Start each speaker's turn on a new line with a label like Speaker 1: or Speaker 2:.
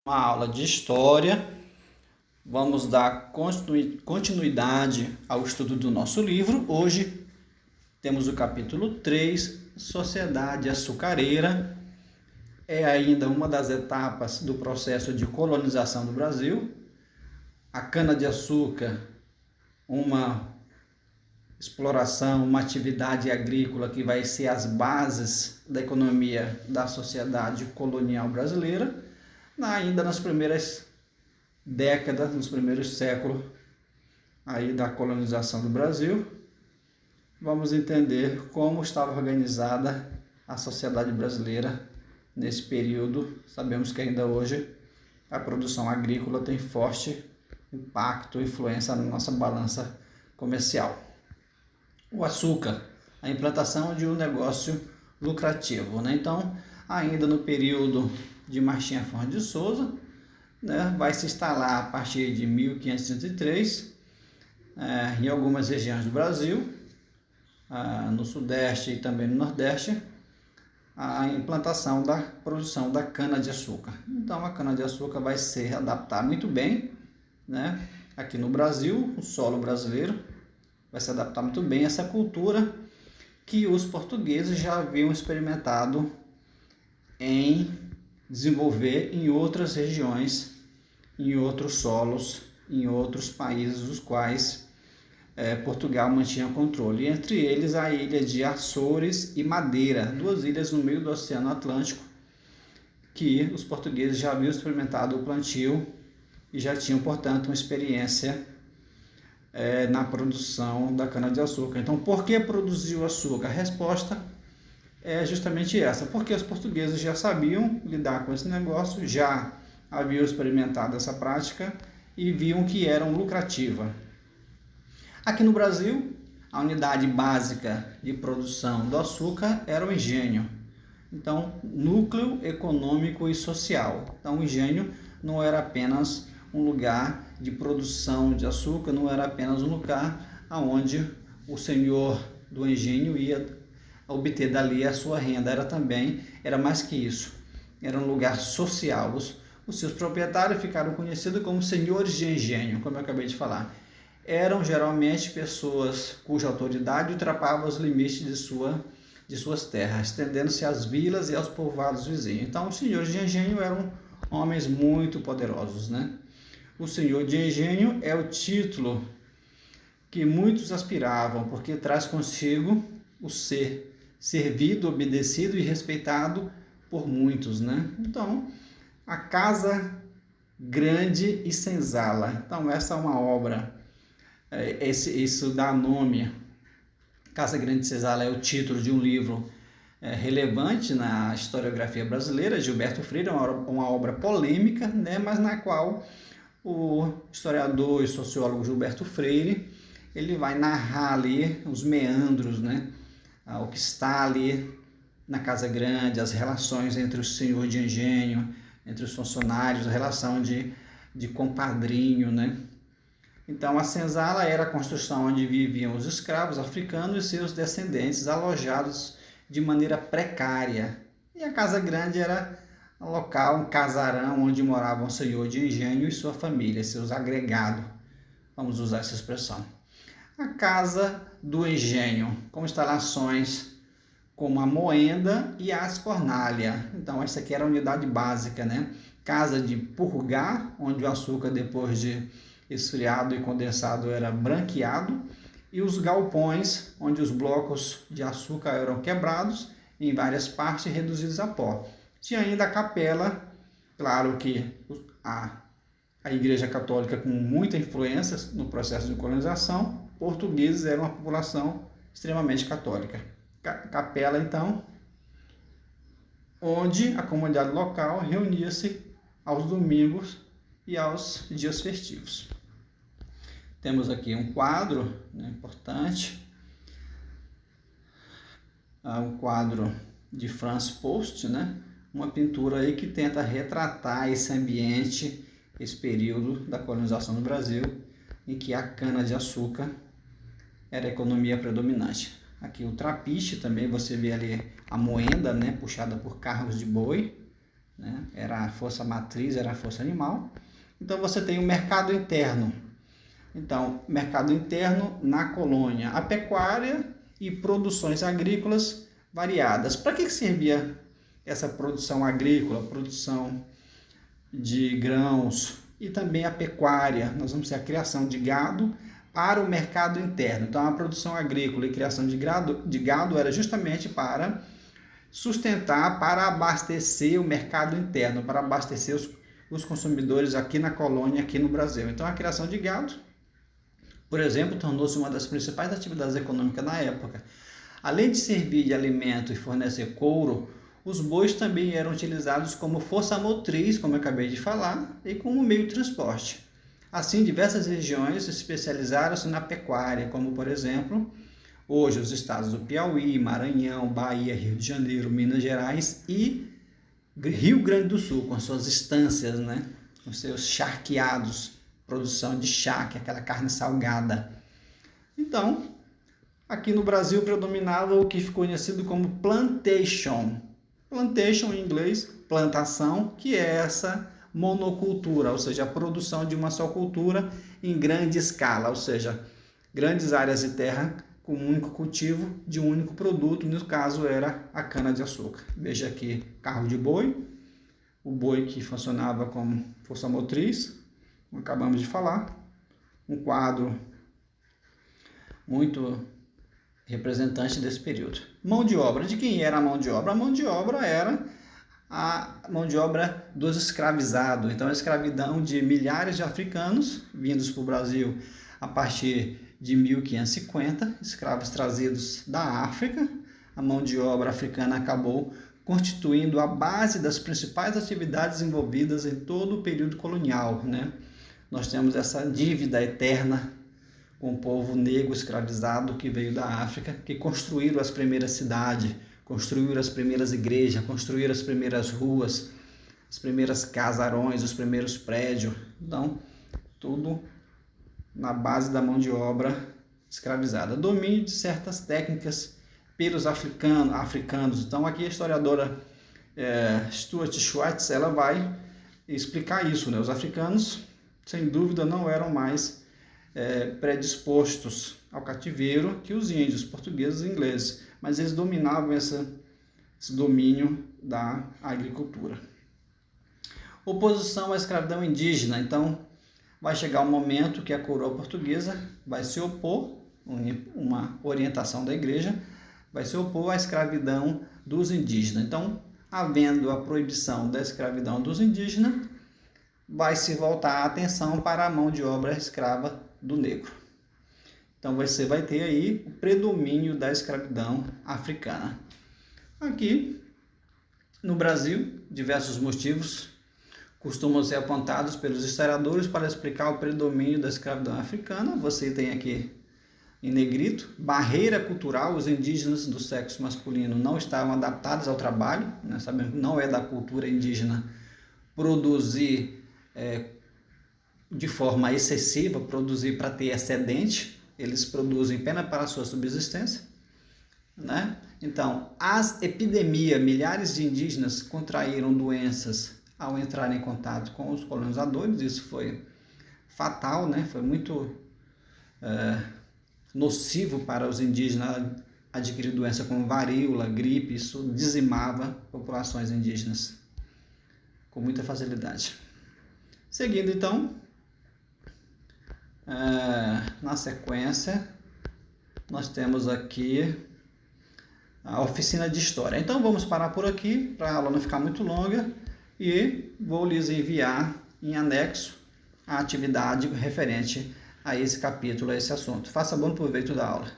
Speaker 1: Uma aula de história. Vamos dar continuidade ao estudo do nosso livro. Hoje temos o capítulo 3, Sociedade Açucareira. É ainda uma das etapas do processo de colonização do Brasil. A cana-de-açúcar, uma exploração, uma atividade agrícola que vai ser as bases da economia da sociedade colonial brasileira, ainda nas primeiras décadas, nos primeiros séculos aí da colonização do Brasil. Vamos entender como estava organizada a sociedade brasileira nesse período. Sabemos que ainda hoje a produção agrícola tem forte impacto e influência na nossa balança comercial. O açúcar, a implantação de um negócio lucrativo, né? Então, ainda no período de Martim Afonso de Souza, né, vai se instalar a partir de 1533 em algumas regiões do Brasil, no Sudeste e também no Nordeste, a implantação da produção da cana-de-açúcar. Então, a cana-de-açúcar vai se adaptar muito bem, né? Aqui no Brasil, o solo brasileiro vai se adaptar muito bem a essa cultura que os portugueses já haviam experimentado em desenvolver em outras regiões, em outros solos, em outros países dos quais Portugal mantinha controle. Entre eles a ilha de Açores e Madeira, duas ilhas no meio do Oceano Atlântico, que os portugueses já haviam experimentado o plantio e já tinham, portanto, uma experiência na produção da cana-de-açúcar. Então, por que produzir o açúcar? A resposta é justamente essa, porque os portugueses já sabiam lidar com esse negócio, já haviam experimentado essa prática e viam que era lucrativa. Aqui no Brasil, a unidade básica de produção do açúcar era o engenho. Então, núcleo econômico e social. Então, o engenho não era apenas um lugar de produção de açúcar, não era apenas um lugar onde o senhor do engenho ia obter dali a sua renda, era mais que isso, era um lugar social. Os seus proprietários ficaram conhecidos como senhores de engenho, como eu acabei de falar. Eram geralmente pessoas cuja autoridade ultrapassava os limites de suas terras, estendendo-se às vilas e aos povoados vizinhos. Então, os senhores de engenho eram homens muito poderosos, né? O senhor de engenho é o título que muitos aspiravam, porque traz consigo o ser servido, obedecido e respeitado por muitos, né? Então, a Casa Grande e Senzala. Então, essa é uma obra, isso dá nome. Casa Grande e Senzala é o título de um livro relevante na historiografia brasileira. Gilberto Freire é uma obra polêmica, né? Mas na qual o historiador e sociólogo Gilberto Freire ele vai narrar ali os meandros, né? O que está ali na Casa Grande, as relações entre o senhor de engenho, entre os funcionários, a relação de compadrinho, né? Então, a senzala era a construção onde viviam os escravos africanos e seus descendentes, alojados de maneira precária. E a Casa Grande era um local, um casarão, onde moravam o senhor de engenho e sua família, seus agregados. Vamos usar essa expressão. A Casa do Engenho, com instalações como a moenda e a asfornalha. Então, essa aqui era a unidade básica, né? Casa de purgar, onde o açúcar, depois de esfriado e condensado, era branqueado. E os galpões, onde os blocos de açúcar eram quebrados em várias partes e reduzidos a pó. Tinha ainda a capela, claro que a Igreja Católica com muita influência no processo de colonização. Portugueses eram uma população extremamente católica. Capela, então, onde a comunidade local reunia-se aos domingos e aos dias festivos. Temos aqui um quadro, né, importante, um quadro de Franz Post, né, uma pintura aí que tenta retratar esse ambiente, esse período da colonização do Brasil, em que a cana-de-açúcar era a economia predominante. Aqui o trapiche também, você vê ali a moenda, né, puxada por carros de boi, né? Era a força matriz, era a força animal. Então você tem o mercado interno. Então, mercado interno na colônia, a pecuária e produções agrícolas variadas. Para que servia essa produção agrícola, produção de grãos e também a pecuária? Nós vamos ter a criação de gado para o mercado interno. Então, a produção agrícola e criação de gado era justamente para sustentar, para abastecer o mercado interno, para abastecer os consumidores aqui na colônia, aqui no Brasil. Então, a criação de gado, por exemplo, tornou-se uma das principais atividades econômicas na época. Além de servir de alimento e fornecer couro, os bois também eram utilizados como força motriz, como eu acabei de falar, e como meio de transporte. Assim, diversas regiões especializaram-se na pecuária, como, por exemplo, hoje os estados do Piauí, Maranhão, Bahia, Rio de Janeiro, Minas Gerais e Rio Grande do Sul, com suas estâncias, né? Com seus charqueados, produção de charque, aquela carne salgada. Então, aqui no Brasil predominava o que ficou conhecido como plantation. Plantation em inglês, plantação, que é essa monocultura, ou seja, a produção de uma só cultura em grande escala, ou seja, grandes áreas de terra com um único cultivo de um único produto, no caso era a cana-de-açúcar. Veja aqui, carro de boi, o boi que funcionava como força motriz, como acabamos de falar, um quadro muito representante desse período. Mão de obra. De quem era a mão de obra? A mão de obra era a mão de obra dos escravizados. Então, a escravidão de milhares de africanos vindos para o Brasil a partir de 1550, escravos trazidos da África. A mão de obra africana acabou constituindo a base das principais atividades envolvidas em todo o período colonial, né? Nós temos essa dívida eterna com o povo negro escravizado que veio da África, que construíram as primeiras cidades, construíram as primeiras igrejas, construíram as primeiras ruas, as primeiras casarões, os primeiros prédios. Então, tudo na base da mão de obra escravizada. Domínio de certas técnicas pelos africanos. Então, aqui a historiadora Stuart Schwartz, ela vai explicar isso, né? Os africanos, sem dúvida, não eram mais predispostos ao cativeiro que os índios, portugueses e ingleses, mas eles dominavam esse domínio da agricultura. Oposição à escravidão indígena. Então, vai chegar um momento que a coroa portuguesa vai se opor, uma orientação da igreja, vai se opor à escravidão dos indígenas. Então, havendo a proibição da escravidão dos indígenas, vai se voltar a atenção para a mão de obra escrava do negro. Então você vai ter aí o predomínio da escravidão africana. Aqui no Brasil, diversos motivos costumam ser apontados pelos historiadores para explicar o predomínio da escravidão africana. Você tem aqui em negrito, barreira cultural, os indígenas do sexo masculino não estavam adaptados ao trabalho, né? Sabemos que não é da cultura indígena produzir de forma excessiva, produzir para ter excedente, eles produzem apenas para a sua subsistência, né? Então, as epidemias, milhares de indígenas contraíram doenças ao entrar em contato com os colonizadores, isso foi fatal, né? Foi muito nocivo para os indígenas adquirir doença como varíola, gripe, isso dizimava populações indígenas com muita facilidade. Seguindo então, na sequência, nós temos aqui a oficina de história. Então vamos parar por aqui, para a aula não ficar muito longa, e vou lhes enviar em anexo a atividade referente a esse capítulo, a esse assunto. Faça bom proveito da aula.